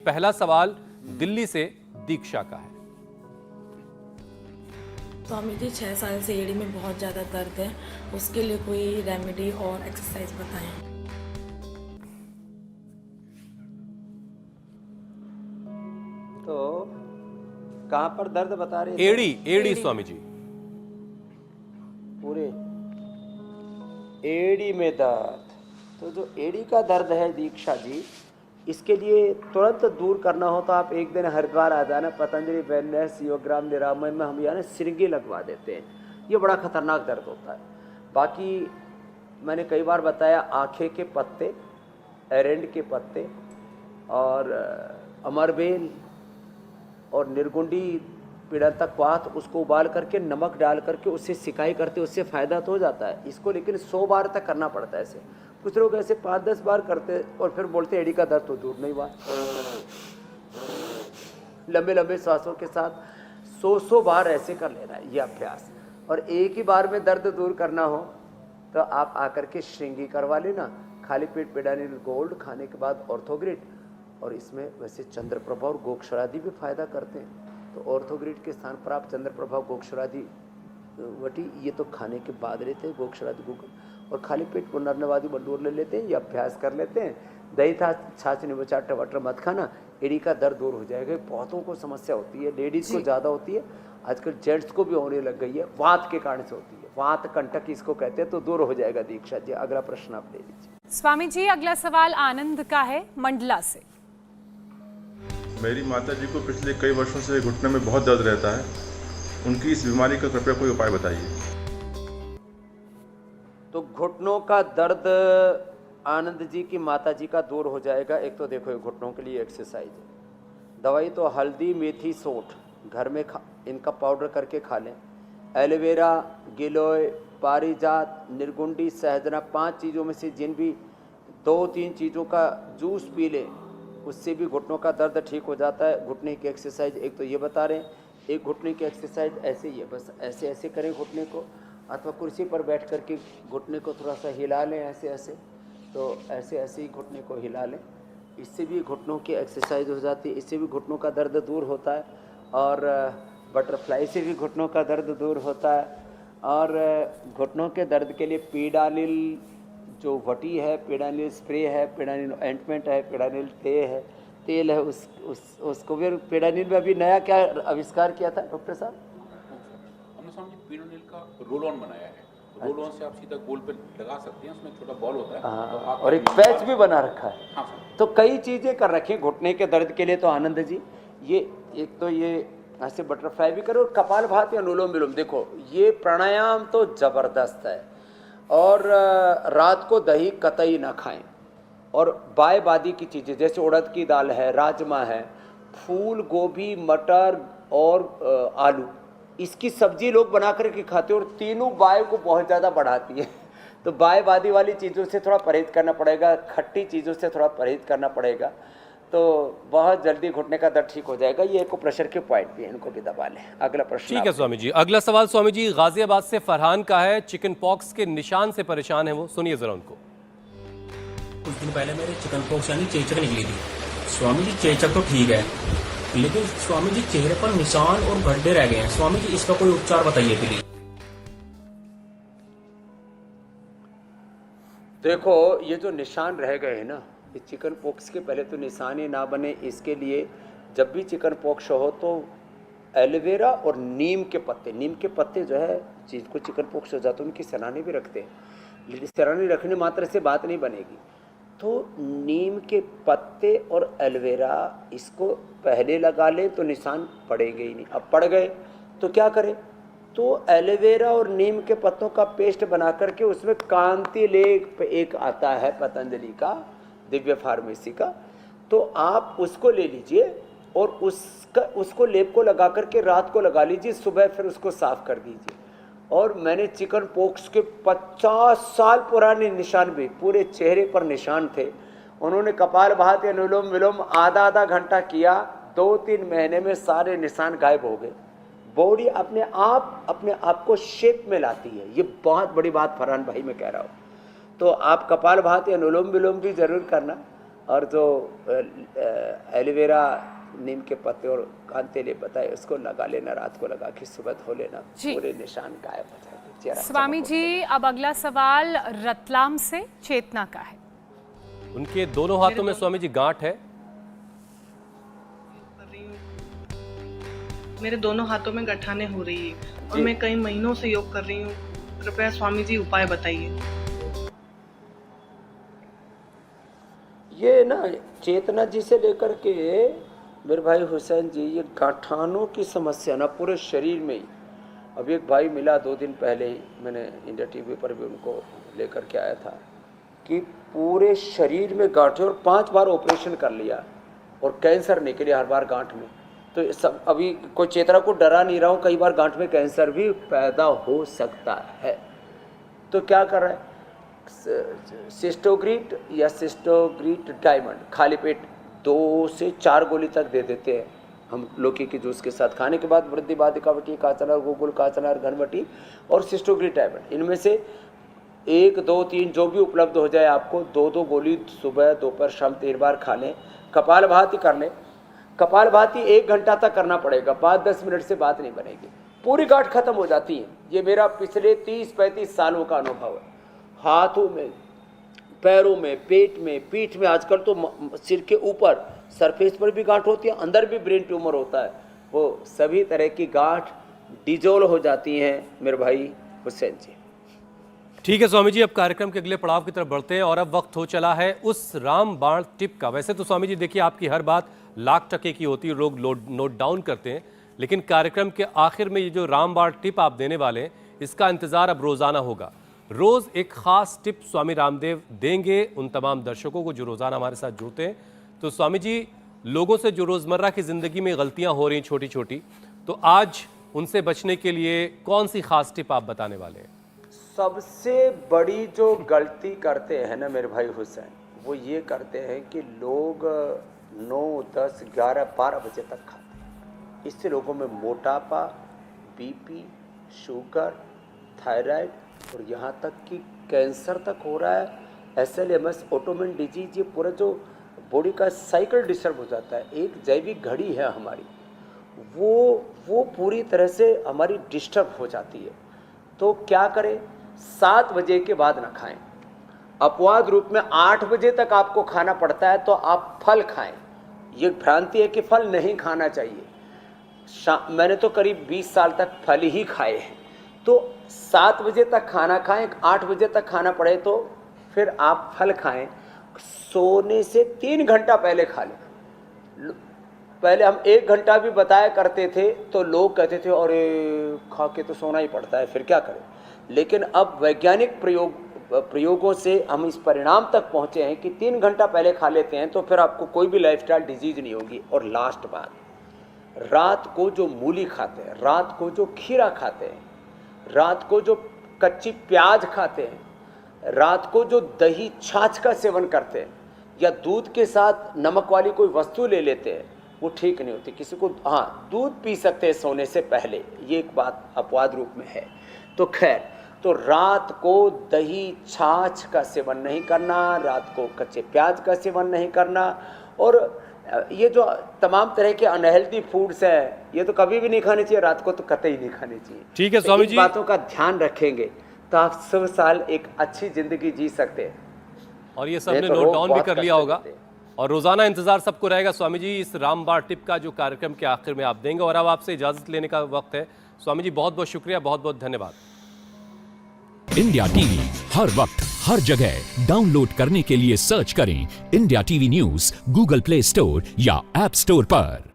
पहला सवाल दिल्ली से दीक्षा का है। स्वामी जी 6 साल से एड़ी में बहुत ज़्यादा दर्द है, उसके लिए कोई रेमेडी और एक्सरसाइज बताएं। तो कहाँ पर दर्द बता रहे थे? एड़ी एड़ी स्वामी जी। पूरे एड़ी में दर्द। तो जो एड़ी का दर्द है दीक्षा जी, इसके लिए तुरंत दूर करना हो तो आप एक दिन हरिद्वार आ जाना। पतंजलि वेलनेस योगग्राम निरामय में हम यानी सिरंगी लगवा देते हैं। ये बड़ा खतरनाक दर्द होता है। बाकी मैंने कई बार बताया, आँखें के पत्ते, एरेंड के पत्ते और अमरबेल और निर्गुंडी पीड़ांतक पात, उसको उबाल करके नमक डाल करके उससे सिकाई करते, उससे फ़ायदा तो हो जाता है। इसको लेकिन 100 बार तक करना पड़ता है। ऐसे कुछ लोग ऐसे 5-10 बार करते और फिर बोलते एड़ी का दर्द तो दूर नहीं हुआ। लंबे लंबे सांसों के साथ 100 बार ऐसे कर लेना है ये अभ्यास। और एक ही बार में दर्द दूर करना हो तो आप आकर के श्रृंगी करवा लेना। खाली पेट पेडानिल गोल्ड खाने के बाद ऑर्थोग्रिड, और इसमें वैसे चंद्रप्रभा और गोक्षरादि भी फायदा करते हैं। तो ऑर्थोग्रिड के स्थान पर आप चंद्रप्रभा गोक्षरादि वटी ये तो खाने के बाद लेते हैं, गोक्षरादि गुगल, और खाली पेट पुनर्नवादी बंडूर ले लेते हैं। ये अभ्यास कर लेते हैं। दही था छाछ निबचा टमाटर मत खाना, एड़ी का दर्द दूर हो जाएगा। बहुतों को समस्या होती है, लेडीज़ को ज़्यादा होती है, आजकल जेंट्स को भी होने लग गई है। वात के कारण से होती है, वात कंटक इसको कहते हैं। तो दूर हो जाएगा दीक्षा जी। अगला प्रश्न आप ले लीजिए। स्वामी जी अगला सवाल आनंद का है, मंडला से। मेरी माता जी को पिछले कई वर्षों से घुटने में बहुत दर्द रहता है। उनकी इस बीमारी का कृपया कोई उपाय बताइए। तो घुटनों का दर्द आनंद जी की माता जी का दूर हो जाएगा। एक तो देखो, ये घुटनों के लिए एक्सरसाइज है। दवाई तो हल्दी मेथी सोंठ घर में इनका पाउडर करके खा लें। एलोवेरा, गिलोय, पारिजात, निर्गुंडी, सहजना, 5 चीज़ों में से जिन भी 2-3 चीज़ों का जूस पी लें, उससे भी घुटनों का दर्द ठीक हो जाता है। घुटने की एक्सरसाइज एक तो ये बता रहे हैं। एक घुटने की एक्सरसाइज ऐसे ही है, बस ऐसे ऐसे करें घुटने को, अथवा कुर्सी पर बैठ करके घुटने को थोड़ा सा हिला लें ऐसे ऐसे। तो ऐसे ऐसे ही घुटने को हिला लें, इससे भी घुटनों की एक्सरसाइज हो जाती है। इससे भी घुटनों का दर्द दूर होता है। और बटरफ्लाई से भी घुटनों का दर्द दूर होता है। और घुटनों के दर्द के लिए पीडानिल जो वटी है, पीडानिल स्प्रे है, पीडानिल ऑइंटमेंट है, पीडानिल तेल है, उसको भी पीडानिल में अभी नया क्या आविष्कार किया था डॉक्टर साहब? हमने स्वामी जी पीडानिल का रोल ऑन बनाया है। रोल ऑन से आप सीधा गोल पे लगा सकते हैं, उसमें छोटा बॉल होता है। तो आप और एक पैच भी बना रखा है। हाँ सर। तो कई चीज़ें कर रखी हैं घुटने के दर्द के लिए। तो आनंद जी ये एक तो ये ऐसे बटरफ्लाई भी करो, और कपालभाति अनुलोम विलोम। देखो ये प्राणायाम तो ज़बरदस्त है। और रात को दही कतई ना खाएं। और बाय बादी की चीज़ें जैसे उड़द की दाल है, राजमा है, फूल गोभी, मटर और आलू, इसकी सब्जी लोग बना करके खाते हैं और तीनों बाय को बहुत ज़्यादा बढ़ाती है। तो बाय बादी वाली चीज़ों से थोड़ा परहेज करना पड़ेगा, खट्टी चीज़ों से थोड़ा परहेज करना पड़ेगा। तो बहुत जल्दी घुटने का दर्द ठीक हो जाएगा। ये एक प्रेशर के पॉइंट भी है, इनको भी दबा लें। अगला प्रश्न ठीक है स्वामी जी। अगला सवाल स्वामी जी गाजियाबाद से फरहान का है। चिकन पॉक्स के निशान से परेशान है वो, सुनिए जरा उनको। कुछ दिन पहले मेरे चिकन पॉक्स यानी चेचक निकली थी। स्वामी जी चेचक तो ठीक है, लेकिन स्वामी जी चेहरे पर निशान और गड्ढे रह गए हैं। स्वामी जी इसका कोई उपचार बताइए प्लीज। देखो ये जो निशान रह गए हैं ना, ये चिकन पॉक्स के पहले तो निशान ही ना बने, इसके लिए जब भी चिकन पॉक्स हो तो एलोवेरा और नीम के पत्ते जो है चीज़ को चिकन पॉक्स हो जाता है, उनकी सराहनी भी रखते हैं। लेकिन सराहनी रखने मात्र से बात नहीं बनेगी। तो नीम के पत्ते और एलोवेरा इसको पहले लगा लें तो निशान पड़ेंगे ही नहीं। अब पड़ गए तो क्या करें? तो एलोवेरा और नीम के पत्तों का पेस्ट बना करके उसमें कांति लेप एक आता है पतंजलि का, दिव्य फार्मेसी का, तो आप उसको ले लीजिए और उसको लेप को लगा करके रात को लगा लीजिए, सुबह फिर उसको साफ कर दीजिए। और मैंने चिकन पॉक्स के 50 साल पुराने निशान भी, पूरे चेहरे पर निशान थे। उन्होंने कपालभाति अनुलोम विलोम आधा घंटा किया, 2-3 महीने में सारे निशान गायब हो गए। बॉडी अपने आप को शेप में लाती है। ये बहुत बड़ी बात फरहान भाई मैं कह रहा हूँ। तो आप कपालभाति अनुलोम विलोम भी जरूर करना। और जो एलोवेरा नीम के पत्ते और कान तेल बताए उसको लगा लेना, रात को लगा के सुबह धो लेना, जी। पूरे निशान गायब हो जाएंगे, चेहरा स्वामी चमक जी अब अगला सवाल रतलाम से चेतना का है। उनके दोनों हाथों में स्वामी जी गांठ है। मेरे दोनों हाथों में गठाने हो रही है और मैं कई महीनों से योग कर रही हूँ। कृपया स्वामी जी उपाय बताइए। ये ना चेतना जी से लेकर के मेरे भाई हुसैन जी, ये गांठानों की समस्या ना पूरे शरीर में ही। अभी एक भाई मिला 2 दिन पहले ही, मैंने इंडिया टीवी पर भी उनको लेकर के आया था कि पूरे शरीर में गांठें और 5 बार ऑपरेशन कर लिया और कैंसर निकले हर बार गांठ में। तो सब अभी कोई चेतना को डरा नहीं रहा हूँ, कई बार गांठ में कैंसर भी पैदा हो सकता है। तो क्या कर रहा है, सिस्टोग्रीट या सिस्टोग्रीट डायमंड खाली पेट 2 से 4 गोली तक दे देते हैं हम लौकी के जूस के साथ खाने के बाद। वृद्धि बाधिकावटी, काचनार, गोकुल काचनार, घनवटी और सिस्टोग्रीट डायमंड, इनमें से 1, 2, 3 जो भी उपलब्ध हो जाए आपको 2-2 गोली सुबह दोपहर शाम 3 बार खा लें। कपालभाति कर लें। कपालभाति 1 घंटा तक करना पड़ेगा, 5-10 मिनट से बात नहीं बनेगी, पूरी गांठ खत्म हो जाती है। ये मेरा पिछले 30-35 सालों का अनुभव है। हाथों में, पैरों में, पेट में, पीठ में, आजकल तो सिर के ऊपर सरफेस पर भी गांठ होती है, अंदर भी ब्रेन ट्यूमर होता है, वो सभी तरह की गांठ डिजोल्व हो जाती हैं मेरे भाई हुसैन जी। ठीक है स्वामी जी, अब कार्यक्रम के अगले पड़ाव की तरफ बढ़ते हैं और अब वक्त हो चला है उस रामबाण टिप का। वैसे तो स्वामी जी देखिए आपकी हर बात लाख% की होती है, लोग नोट डाउन करते हैं, लेकिन कार्यक्रम के आखिर में ये जो रामबाण टिप आप देने वाले हैं इसका इंतजार अब रोजाना होगा। रोज एक खास टिप स्वामी रामदेव देंगे उन तमाम दर्शकों को जो रोजाना हमारे साथ जुड़ते हैं। तो स्वामी जी, लोगों से जो रोजमर्रा की जिंदगी में गलतियां हो रही छोटी छोटी, तो आज उनसे बचने के लिए कौन सी खास टिप आप बताने वाले हैं? सबसे बड़ी जो गलती करते हैं ना मेरे भाई हुसैन, वो ये करते हैं कि लोग 9, 10, 11, 12 बजे तक खाते हैं। इससे लोगों में मोटापा, बीपी, शुगर, थायराइड और यहाँ तक कि कैंसर तक हो रहा है। SLMS, ऑटोइम्यून डिजीज, ये पूरा जो बॉडी का साइकिल डिस्टर्ब हो जाता है। एक जैविक घड़ी है हमारी, वो पूरी तरह से हमारी डिस्टर्ब हो जाती है। तो क्या करें, 7 बजे के बाद ना खाएं। अपवाद रूप में 8 बजे तक आपको खाना पड़ता है तो आप फल खाएं। ये भ्रांति है कि फल नहीं खाना चाहिए। मैंने तो करीब 20 साल तक फल ही खाए हैं। तो 7 बजे तक खाना खाएं, 8 बजे तक खाना पड़े तो फिर आप फल खाएं। सोने से 3 घंटा पहले खा लें। पहले हम 1 घंटा भी बताया करते थे तो लोग कहते थे अरे खा के तो सोना ही पड़ता है, फिर क्या करें। लेकिन अब वैज्ञानिक प्रयोगों से हम इस परिणाम तक पहुँचे हैं कि 3 घंटा पहले खा लेते हैं तो फिर आपको कोई भी लाइफस्टाइल डिजीज नहीं होगी। और लास्ट बात, रात को जो मूली खाते हैं, रात को जो खीरा खाते हैं, रात को जो कच्ची प्याज खाते हैं, रात को जो दही छाछ का सेवन करते हैं या दूध के साथ नमक वाली कोई वस्तु ले लेते हैं, वो ठीक नहीं होती। किसी को हाँ दूध पी सकते हैं सोने से पहले, ये एक बात अपवाद रूप में है। तो खैर, तो रात को दही छाछ का सेवन नहीं करना, रात को कच्चे प्याज का सेवन नहीं करना। और ये जो तमाम तरह के अनहेल्दी फूड्स हैं, ये तो कभी भी नहीं खाने चाहिए, रात को तो कतई नहीं खाने चाहिए। ठीक है स्वामी जी, इन बातों का ध्यान रखेंगे तो आप 100 साल एक अच्छी जिंदगी जी सकते हैं। और ये सबने नोट डाउन भी कर लिया होगा और रोजाना इंतजार सबको रहेगा स्वामी जी इस रामबाण टिप का जो कार्यक्रम के आखिर में आप देंगे। और अब आपसे इजाजत लेने का वक्त है। स्वामी जी बहुत बहुत शुक्रिया, बहुत बहुत धन्यवाद। इंडिया टीवी हर वक्त हर जगह डाउनलोड करने के लिए सर्च करें India TV news Google play store या ऐप स्टोर पर।